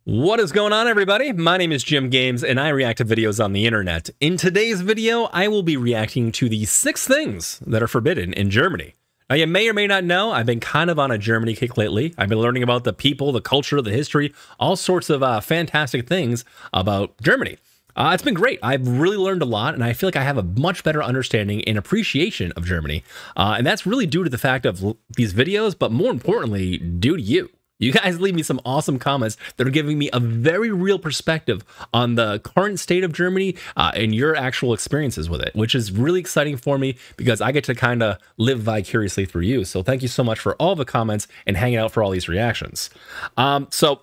What is going on, everybody? My name is Jim Games, and I react to videos on the internet. In today's video, I will be reacting to the 6 things that are forbidden in Germany. Now, you may or may not know, I've been kind of on a Germany kick lately. I've been learning about the people, the culture, the history, all sorts of fantastic things about Germany. It's been great. I've really learned a lot, and I feel like I have a much better understanding and appreciation of Germany. And that's really due to the fact of these videos, but more importantly, due to you. You guys leave me some awesome comments that are giving me a very real perspective on the current state of Germany and your actual experiences with it, which is really exciting for me because I get to kind of live vicariously through you. So thank you so much for all the comments and hanging out for all these reactions. So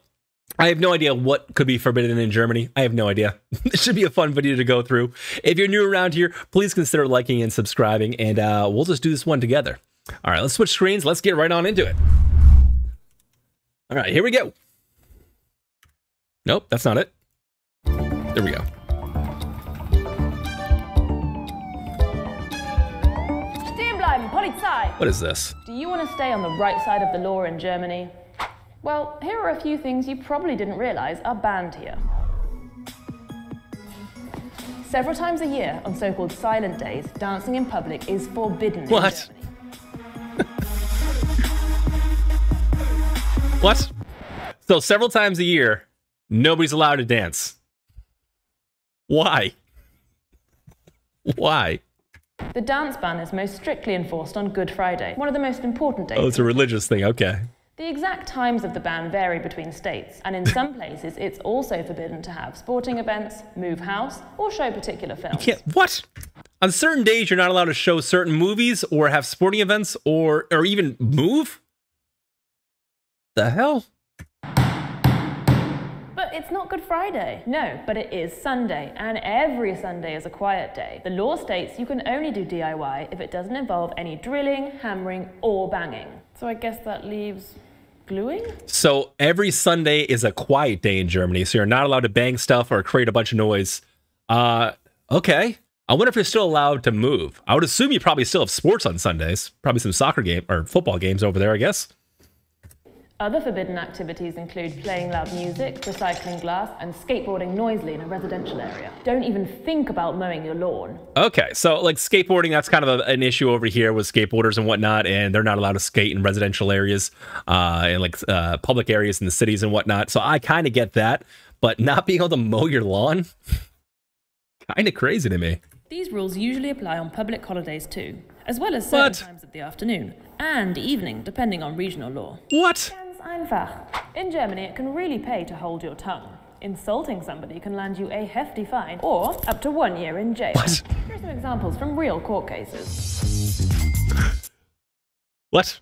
I have no idea what could be forbidden in Germany. I have no idea. This should be a fun video to go through. If you're new around here, please consider liking and subscribing, and we'll just do this one together. All right, let's switch screens. Let's get right on into it. All right, here we go. Nope, that's not it. There we go. Stehen bleiben, Polizei! What is this? Do you want to stay on the right side of the law in Germany? Well, here are a few things you probably didn't realize are banned here. Several times a year, on so-called silent days, dancing in public is forbidden in Germany. What? So several times a year, nobody's allowed to dance. Why? Why? The dance ban is most strictly enforced on Good Friday, one of the most important days. Oh, it's a religious thing, okay. The exact times of the ban vary between states, and in some places it's also forbidden to have sporting events, move house, or show particular films. You can't, what? On certain days, you're not allowed to show certain movies or have sporting events or even move? The hell? But it's not Good Friday. No, but it is Sunday, and every Sunday is a quiet day. The law states you can only do DIY if it doesn't involve any drilling, hammering, or banging. So I guess that leaves gluing? So every Sunday is a quiet day in Germany, so you're not allowed to bang stuff or create a bunch of noise. Okay. I wonder if you're still allowed to move. I would assume you probably still have sports on Sundays. Probably some soccer game or football games over there, I guess. Other forbidden activities include playing loud music, recycling glass, and skateboarding noisily in a residential area. Don't even think about mowing your lawn. Okay, so like skateboarding, that's kind of an issue over here with skateboarders and whatnot, and they're not allowed to skate in residential areas and like public areas in the cities and whatnot. So I kind of get that, but not being able to mow your lawn, kind of crazy to me. These rules usually apply on public holidays too, as well as certain times of the afternoon and evening, depending on regional law. What? Einfach. In Germany, it can really pay to hold your tongue. Insulting somebody can land you a hefty fine or up to 1 year in jail. What? Here are some examples from real court cases. What?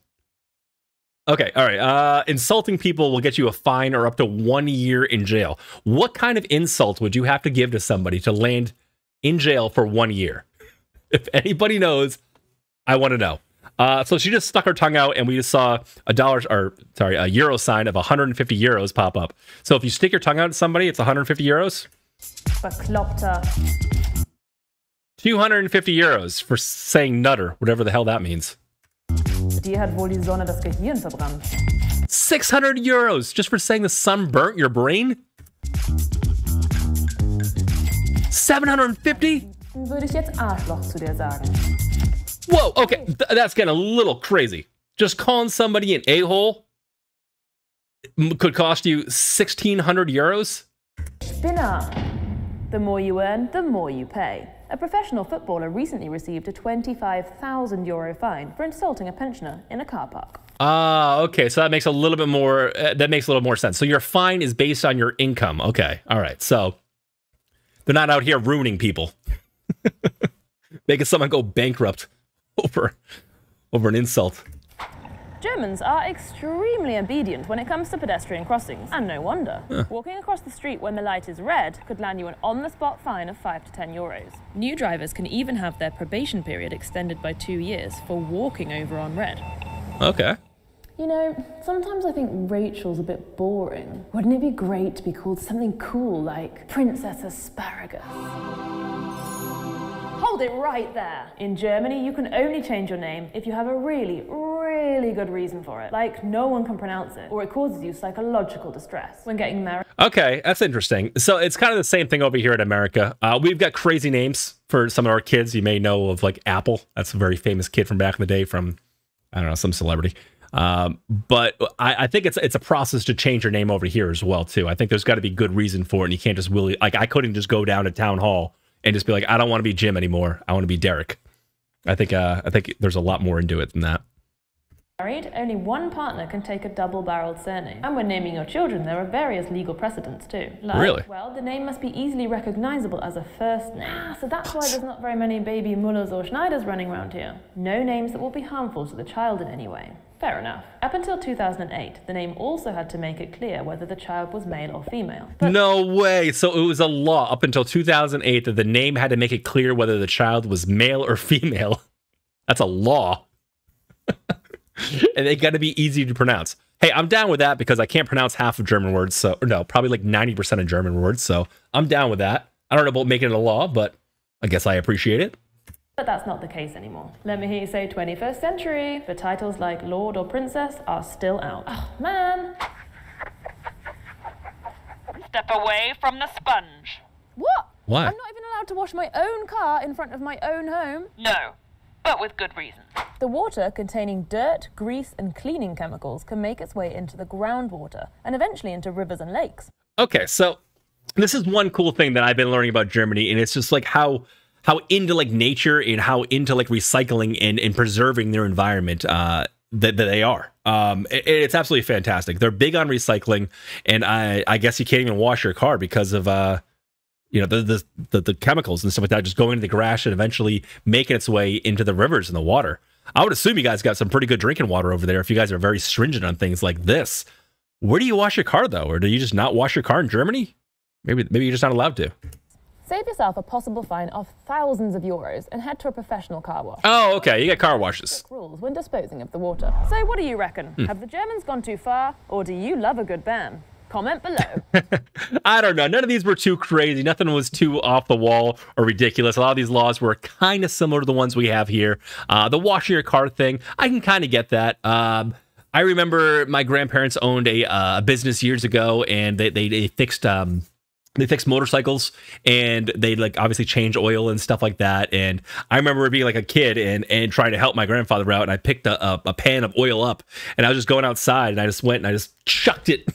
Okay, all right. Insulting people will get you a fine or up to 1 year in jail. What kind of insult would you have to give to somebody to land in jail for 1 year? If anybody knows, I want to know. So she just stuck her tongue out, and we just saw a euro sign of 150 euros pop up. So if you stick your tongue out at somebody, it's 150 euros. Bekloppter. 250 euros for saying nutter, whatever the hell that means. Die hat wohl die Sonne das Gehirn verbrannt. 600 euros just for saying the sun burnt your brain? 750? Würde ich jetzt Arschloch zu dir sagen. Whoa, okay, that's getting a little crazy. Just calling somebody an a-hole could cost you 1,600 euros? Spinner. The more you earn, the more you pay. A professional footballer recently received a 25,000 euro fine for insulting a pensioner in a car park. Okay, so that makes a little bit more, sense. So your fine is based on your income. Okay, all right, so they're not out here ruining people. Making someone go bankrupt over an insult. Germans are extremely obedient when it comes to pedestrian crossings, and no wonder. Walking across the street when the light is red could land you an on-the-spot fine of 5 to 10 euros. New drivers can even have their probation period extended by 2 years for walking over on red. Okay. You know, sometimes I think Rachel's a bit boring. Wouldn't it be great to be called something cool like Princess Asparagus? Hold Hold it right there. In Germany, you can only change your name if you have a really, really good reason for it. Like, no one can pronounce it, or it causes you psychological distress when getting married. Okay, that's interesting. So it's kind of the same thing over here in America. We've got crazy names for some of our kids. You may know of, like, Apple. That's a very famous kid from back in the day from, I don't know, some celebrity. But I think it's a process to change your name over here as well, too. I think there's got to be good reason for it, and you can't just really, like, I couldn't just go down to town hall and just be like, I don't want to be Jim anymore. I want to be Derek. I think there's a lot more into it than that. Married, only one partner can take a double-barreled surname. And when naming your children, there are various legal precedents too. Like, really? Well, the name must be easily recognizable as a first name. So that's why there's not very many baby Mullers or Schneiders running around here. No names that will be harmful to the child in any way. Fair enough. Up until 2008, the name also had to make it clear whether the child was male or female. But no way. So it was a law up until 2008 that the name had to make it clear whether the child was male or female. That's a law. And they got to be easy to pronounce. Hey, I'm down with that because I can't pronounce half of German words. So, or no, probably like 90% of German words. So I'm down with that. I don't know about making it a law, but I guess I appreciate it. But that's not the case anymore. Let me hear you say 21st century, but titles like Lord or Princess are still out. Oh, man. Step away from the sponge. What? Why? I'm not even allowed to wash my own car in front of my own home. No, but with good reason. The water containing dirt, grease, and cleaning chemicals can make its way into the groundwater and eventually into rivers and lakes. Okay, so this is one cool thing that I've been learning about Germany, and it's just like how into like nature and how into like recycling and preserving their environment that they are. It's absolutely fantastic. They're big on recycling, and I guess you can't even wash your car because of you know, the chemicals and stuff like that just going into the grass and eventually making its way into the rivers and the water. I would assume you guys got some pretty good drinking water over there if you guys are very stringent on things like this. Where do you wash your car, though? Or do you just not wash your car in Germany? Maybe you're just not allowed to. Save yourself a possible fine of thousands of euros and head to a professional car wash. Oh, okay. You get car washes. Rules when disposing of the water. So what do you reckon? Have the Germans gone too far, or do you love a good ban? Comment below. I don't know. None of these were too crazy. Nothing was too off the wall or ridiculous. A lot of these laws were kind of similar to the ones we have here. The washing your car thing, I can kind of get that. I remember my grandparents owned a business years ago, and they fixed motorcycles, and they like obviously change oil and stuff like that. And I remember being like a kid and trying to help my grandfather out, and I picked a pan of oil up, and I was just going outside, and I just went and I just chucked it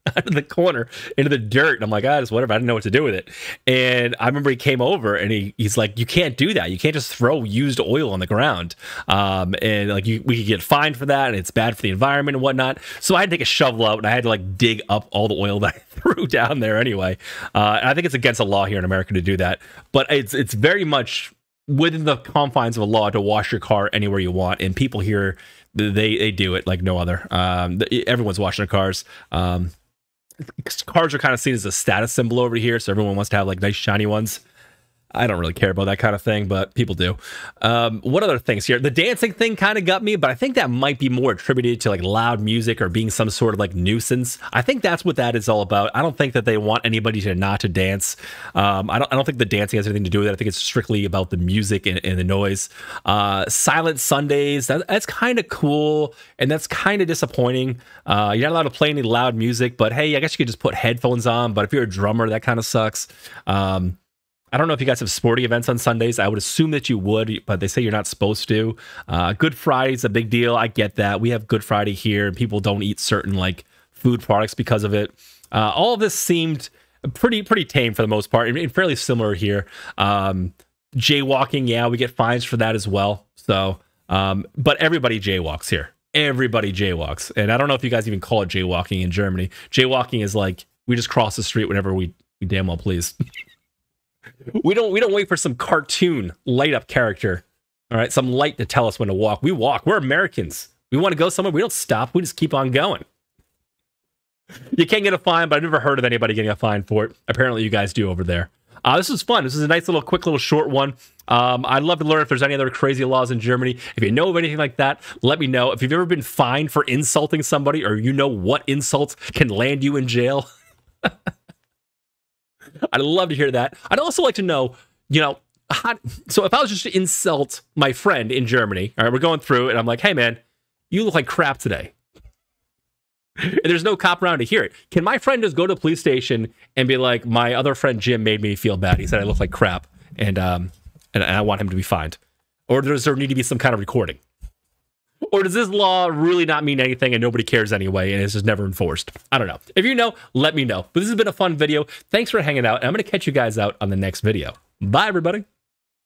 out of the corner into the dirt. And I'm like, just whatever. I didn't know what to do with it. And I remember he came over and he's like, you can't do that. You can't just throw used oil on the ground. And like we could get fined for that, and it's bad for the environment and whatnot. So I had to take a shovel out and I had to like dig up all the oil that I threw down there anyway. And I think it's against the law here in America to do that. But it's very much within the confines of a law to wash your car anywhere you want. And people here, they do it like no other. Everyone's washing their cars. Cars are kind of seen as a status symbol over here, so everyone wants to have like nice shiny ones. I don't really care about that kind of thing, but people do. What other things here? The dancing thing kind of got me, but I think that might be more attributed to like loud music or being some sort of like nuisance. I think that's what that is all about. I don't think that they want anybody to not to dance. I don't think the dancing has anything to do with it. I think it's strictly about the music and the noise. Silent Sundays, that's kind of cool, and that's kind of disappointing. You're not allowed to play any loud music, but hey, I guess you could just put headphones on. But if you're a drummer, that kind of sucks. I don't know if you guys have sporting events on Sundays. I would assume that you would, but they say you're not supposed to. Good Friday's a big deal. I get that. We have Good Friday here, and people don't eat certain like food products because of it. All of this seemed pretty tame for the most part, and fairly similar here. Jaywalking, yeah, we get fines for that as well. So, but everybody jaywalks here. Everybody jaywalks, and I don't know if you guys even call it jaywalking in Germany. Jaywalking is like we just cross the street whenever we damn well please. We don't wait for some cartoon light up character, all right, some light to tell us when to walk. We walk. We're Americans. We want to go somewhere. We don't stop. We just keep on going. You can't get a fine, but I've never heard of anybody getting a fine for it. Apparently, you guys do over there. This is fun. This is a nice little, quick little short one. I'd love to learn if there's any other crazy laws in Germany. If you know of anything like that, let me know. If you've ever been fined for insulting somebody, or you know what insults can land you in jail. I'd love to hear that. I'd also like to know, So if I was just to insult my friend in Germany, all right, we're going through and I'm like, hey man, you look like crap today. And there's no cop around to hear it. Can my friend just go to the police station and be like, my other friend Jim made me feel bad. He said I look like crap, and I want him to be fined. Or does there need to be some kind of recording? Or does this law really not mean anything and nobody cares anyway and it's just never enforced? I don't know. If you know, let me know. But this has been a fun video. Thanks for hanging out, and I'm going to catch you guys out on the next video. Bye, everybody.